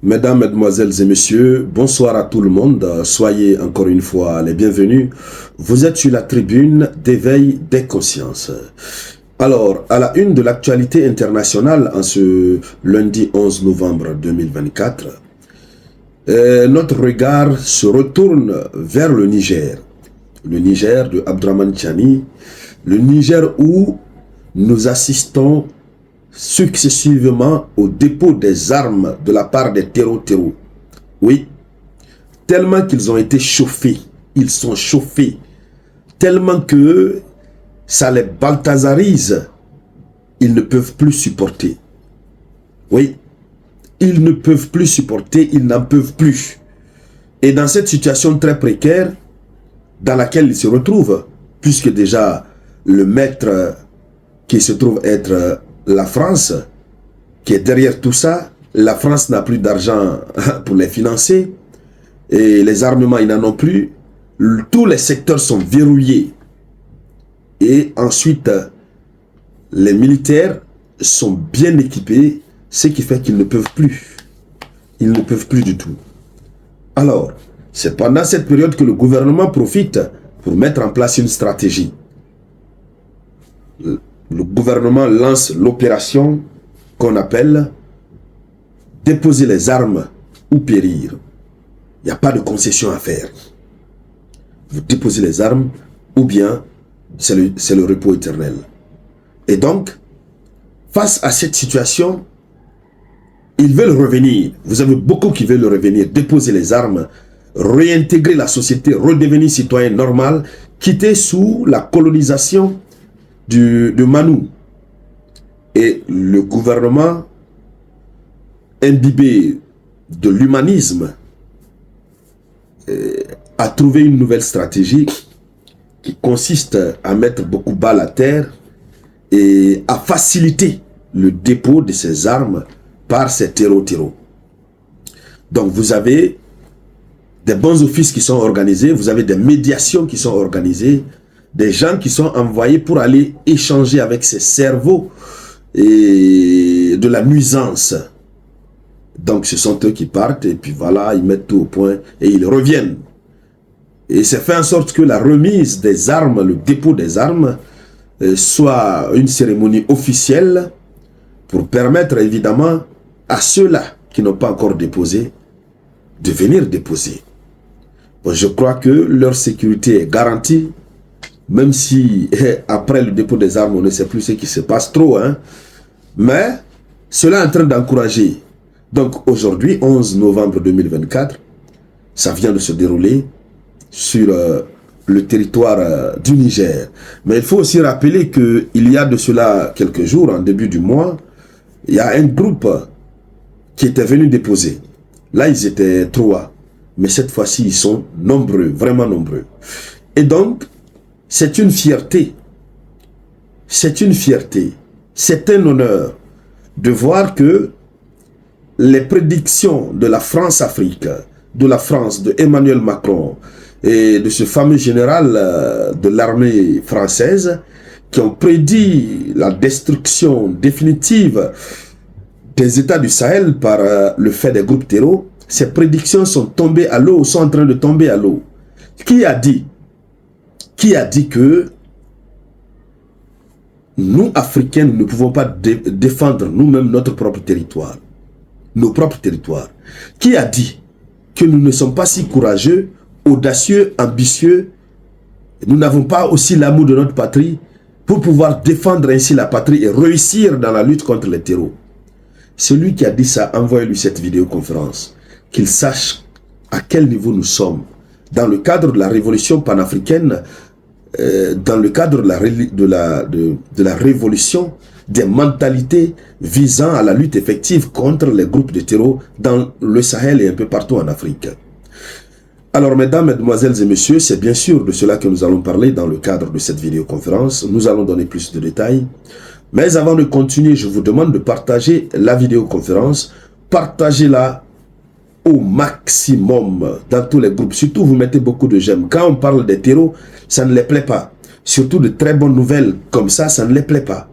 Mesdames, Mesdemoiselles et Messieurs, bonsoir à tout le monde. Soyez encore une fois les bienvenus. Vous êtes sur la tribune d'éveil des consciences. Alors, à la une de l'actualité internationale en ce lundi 11 novembre 2024, notre regard se retourne vers le Niger. Le Niger de Abdraman Tchani, le Niger où nous assistons successivement au dépôt des armes de la part des terreaux. Oui, tellement qu'ils ont été chauffés, ils sont chauffés, tellement que ça les balthasarise, ils ne peuvent plus supporter. Oui, ils ne peuvent plus supporter, ils n'en peuvent plus. Et dans cette situation très précaire, dans laquelle ils se retrouvent, puisque déjà le maître qui se trouve être la France, qui est derrière tout ça, la France n'a plus d'argent pour les financer, et les armements, ils n'en ont plus, tous les secteurs sont verrouillés. Et ensuite, les militaires sont bien équipés, ce qui fait qu'ils ne peuvent plus. Ils ne peuvent plus du tout. Alors, c'est pendant cette période que le gouvernement profite pour mettre en place une stratégie. Le gouvernement lance l'opération qu'on appelle déposer les armes ou périr. Il n'y a pas de concession à faire. Vous déposez les armes ou bien c'est le repos éternel. Et donc, face à cette situation, ils veulent revenir. Vous avez beaucoup qui veulent revenir, déposer les armes, réintégrer la société, redevenir citoyen normal, quitter sous la colonisation de Manou. Et le gouvernement imbibé de l'humanisme a trouvé une nouvelle stratégie qui consiste à mettre beaucoup de balles à terre et à faciliter le dépôt de ces armes par ces terreaux. Donc vous avez des bons offices qui sont organisés, vous avez des médiations qui sont organisées, des gens qui sont envoyés pour aller échanger avec ces cerveaux et de la nuisance. Donc ce sont eux qui partent et puis voilà, ils mettent tout au point et ils reviennent. Et c'est fait en sorte que la remise des armes, le dépôt des armes, soit une cérémonie officielle pour permettre évidemment à ceux-là qui n'ont pas encore déposé de venir déposer. Bon, je crois que leur sécurité est garantie, même si après le dépôt des armes, on ne sait plus ce qui se passe trop. Hein. Mais cela est en train d'encourager. Donc aujourd'hui, 11 novembre 2024, ça vient de se dérouler sur le territoire du Niger. Mais il faut aussi rappeler qu'il y a de cela quelques jours, en début du mois, il y a un groupe qui était venu déposer. Là, ils étaient 3. Mais cette fois-ci, ils sont nombreux, vraiment nombreux. Et donc, c'est une fierté. C'est une fierté. C'est un honneur de voir que les prédictions de la France-Afrique, de la France, de Emmanuel Macron et de ce fameux général de l'armée française qui ont prédit la destruction définitive des États du Sahel par le fait des groupes terreaux, ces prédictions sont tombées à l'eau, sont en train de tomber à l'eau. Qui a dit que nous, Africains, nous ne pouvons pas défendre nous-mêmes notre propre territoire, nos propres territoires? Qui a dit que nous ne sommes pas si courageux, audacieux, ambitieux, nous n'avons pas aussi l'amour de notre patrie pour pouvoir défendre ainsi la patrie et réussir dans la lutte contre les terreaux? Celui qui a dit ça, envoyez-lui cette vidéoconférence, qu'il sache à quel niveau nous sommes dans le cadre de la révolution panafricaine, dans le cadre de la révolution des mentalités visant à la lutte effective contre les groupes de terreau dans le Sahel et un peu partout en Afrique. Alors, mesdames, mesdemoiselles et messieurs, c'est bien sûr de cela que nous allons parler dans le cadre de cette vidéoconférence. Nous allons donner plus de détails. Mais avant de continuer, je vous demande de partager la vidéoconférence. Partagez-la au maximum dans tous les groupes. Surtout, vous mettez beaucoup de j'aime. Quand on parle des terreaux, ça ne les plaît pas. Surtout de très bonnes nouvelles comme ça ne les plaît pas.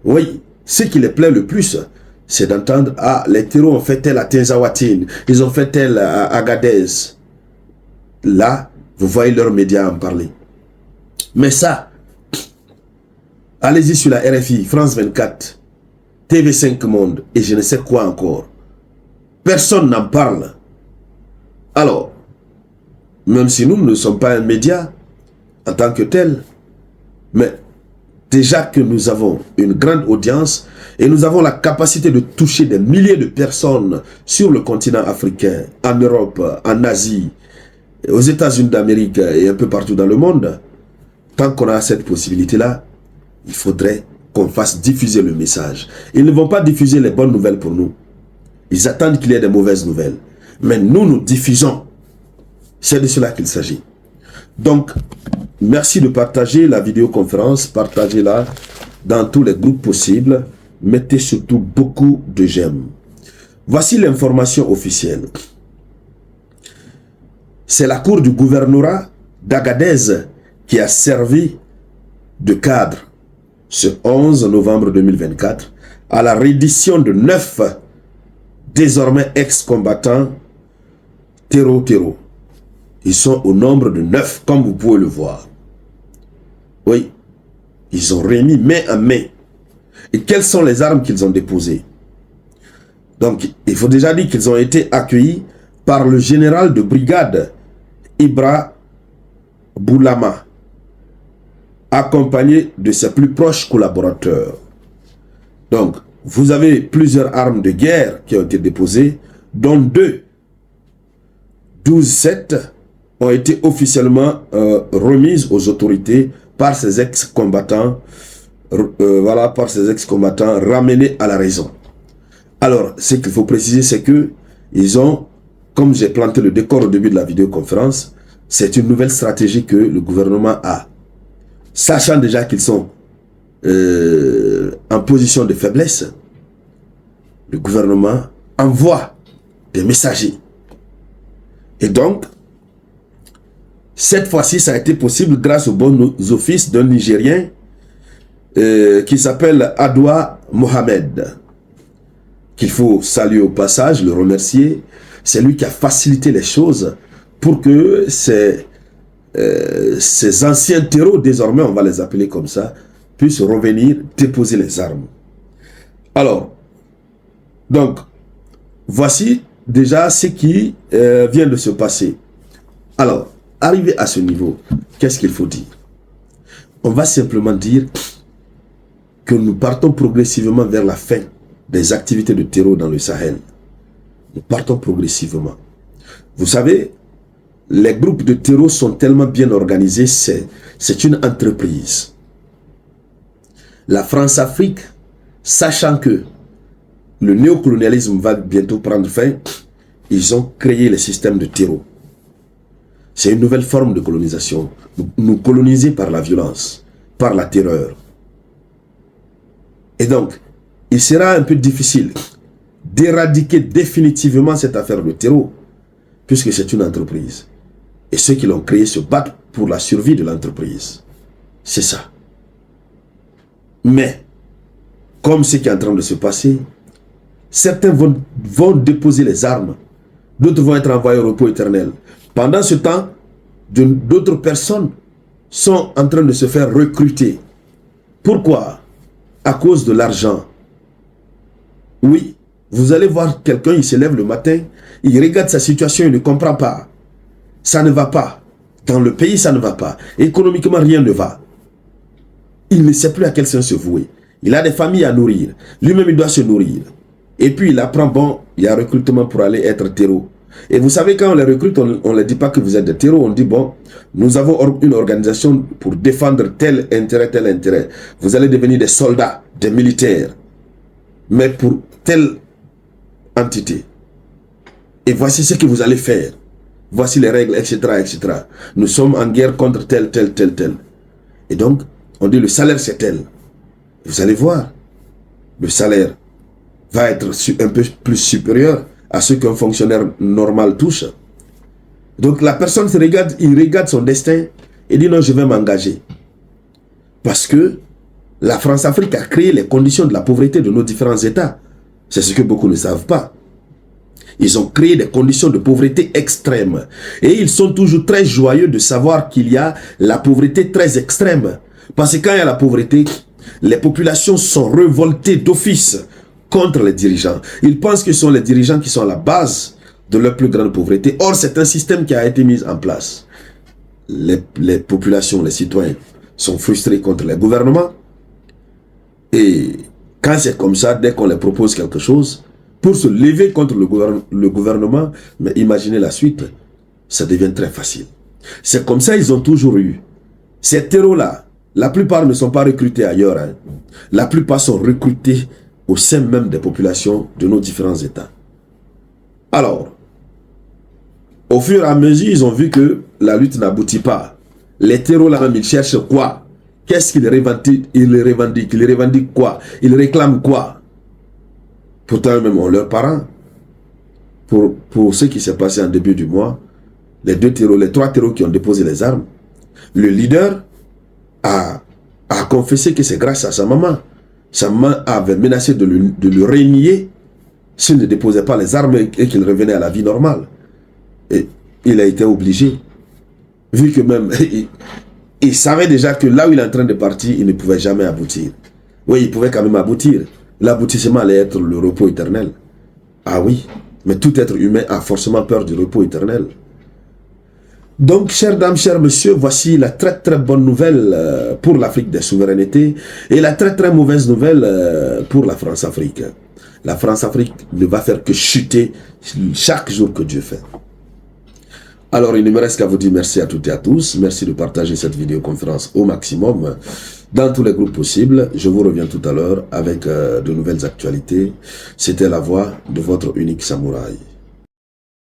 Oui, ce qui les plaît le plus, c'est d'entendre, ah, les terreaux ont fait tel à Tinzawatine, ils ont fait tel à Agadez. Là, vous voyez leurs médias en parler. Mais ça, allez-y sur la RFI, France 24, TV5 Monde, et je ne sais quoi encore. Personne n'en parle. Alors, même si nous ne sommes pas un média en tant que tel, mais déjà que nous avons une grande audience et nous avons la capacité de toucher des milliers de personnes sur le continent africain, en Europe, en Asie, aux États-Unis d'Amérique et un peu partout dans le monde, tant qu'on a cette possibilité-là, il faudrait qu'on fasse diffuser le message. Ils ne vont pas diffuser les bonnes nouvelles pour nous. Ils attendent qu'il y ait des mauvaises nouvelles. Mais nous, nous diffusons. C'est de cela qu'il s'agit. Donc, merci de partager la vidéoconférence. Partagez-la dans tous les groupes possibles. Mettez surtout beaucoup de j'aime. Voici l'information officielle. C'est la cour du gouvernorat d'Agadez qui a servi de cadre ce 11 novembre 2024 à la reddition de 9 désormais ex-combattants terreau. Ils sont au nombre de 9, comme vous pouvez le voir. Oui, ils ont remis main à main. Et quelles sont les armes qu'ils ont déposées? Donc, il faut déjà dire qu'ils ont été accueillis par le général de brigade Ibra Boulama, accompagné de ses plus proches collaborateurs. Donc, vous avez plusieurs armes de guerre qui ont été déposées, dont 12-7 ont été officiellement remises aux autorités par ces ex-combattants, voilà, par ces ex-combattants ramenés à la raison. Alors, ce qu'il faut préciser, c'est que ils ont, comme j'ai planté le décor au début de la vidéoconférence, c'est une nouvelle stratégie que le gouvernement a. Sachant déjà qu'ils sont en position de faiblesse, le gouvernement envoie des messagers. Et donc, cette fois-ci, ça a été possible grâce aux bons offices d'un Nigérien qui s'appelle Adoua Mohamed, qu'il faut saluer au passage, le remercier. C'est lui qui a facilité les choses pour que ces anciens terreaux, désormais on va les appeler comme ça, puissent revenir déposer les armes. Alors, donc, voici déjà ce qui vient de se passer. Alors, arrivé à ce niveau, qu'est-ce qu'il faut dire? On va simplement dire que nous partons progressivement vers la fin des activités de terreau dans le Sahel. Nous partons progressivement. Vous savez, les groupes de terreau sont tellement bien organisés, c'est une entreprise. La France-Afrique, sachant que le néocolonialisme va bientôt prendre fin, ils ont créé les systèmes de terreau. C'est une nouvelle forme de colonisation. Nous coloniser par la violence, par la terreur. Et donc, il sera un peu difficile d'éradiquer définitivement cette affaire de terreau, puisque c'est une entreprise. Et ceux qui l'ont créé se battent pour la survie de l'entreprise. C'est ça. Mais, comme ce qui est en train de se passer, certains vont déposer les armes, d'autres vont être envoyés au repos éternel. Pendant ce temps, d'autres personnes sont en train de se faire recruter. Pourquoi? À cause de l'argent. Oui, vous allez voir quelqu'un, il se lève le matin, il regarde sa situation, il ne comprend pas. Ça ne va pas. Dans le pays, ça ne va pas. Économiquement, rien ne va. Il ne sait plus à quel sens se vouer. Il a des familles à nourrir. Lui-même, il doit se nourrir. Et puis, il apprend, bon, il y a recrutement pour aller être terreau. Et vous savez, quand on les recrute, on ne leur dit pas que vous êtes des terreaux. On dit, bon, nous avons une organisation pour défendre tel intérêt, tel intérêt. Vous allez devenir des soldats, des militaires. Mais pour telle entité. Et voici ce que vous allez faire. Voici les règles, etc., etc. Nous sommes en guerre contre tel. Et donc, on dit le salaire c'est tel. Vous allez voir, le salaire va être un peu plus supérieur à ce qu'un fonctionnaire normal touche. Donc la personne se regarde, il regarde son destin et dit non, je vais m'engager. Parce que la France-Afrique a créé les conditions de la pauvreté de nos différents États. C'est ce que beaucoup ne savent pas. Ils ont créé des conditions de pauvreté extrêmes. Et ils sont toujours très joyeux de savoir qu'il y a la pauvreté très extrême. Parce que quand il y a la pauvreté, les populations sont révoltées d'office contre les dirigeants. Ils pensent que ce sont les dirigeants qui sont à la base de leur plus grande pauvreté. Or, c'est un système qui a été mis en place. Les populations, les citoyens sont frustrés contre les gouvernements. Et quand c'est comme ça, dès qu'on les propose quelque chose, pour se lever contre le gouvernement, mais imaginez la suite, ça devient très facile. C'est comme ça ils ont toujours eu. Ces terreaux-là, la plupart ne sont pas recrutés ailleurs. Hein. La plupart sont recrutés au sein même des populations de nos différents États. Alors, au fur et à mesure, ils ont vu que la lutte n'aboutit pas. Les terreaux-là même, ils cherchent quoi? Qu'est-ce qu'ils revendiquent? Ils revendiquent quoi? Ils réclament quoi? Pourtant, eux-mêmes ont leurs parents. Pour ce qui s'est passé en début du mois, les trois terreaux qui ont déposé les armes, le leader a confessé que c'est grâce à sa maman. Sa maman avait menacé de le renier s'il ne déposait pas les armes et qu'il revenait à la vie normale. Et il a été obligé. Vu que même, il savait déjà que là où il est en train de partir, il ne pouvait jamais aboutir. Oui, il pouvait quand même aboutir. L'aboutissement allait être le repos éternel. Ah oui, mais tout être humain a forcément peur du repos éternel. Donc, chères dames, chers messieurs, voici la très très bonne nouvelle pour l'Afrique des souverainetés et la très très mauvaise nouvelle pour la France-Afrique. La France-Afrique ne va faire que chuter chaque jour que Dieu fait. Alors, il ne me reste qu'à vous dire merci à toutes et à tous. Merci de partager cette vidéoconférence au maximum dans tous les groupes possibles. Je vous reviens tout à l'heure avec de nouvelles actualités. C'était la voix de votre unique samouraï.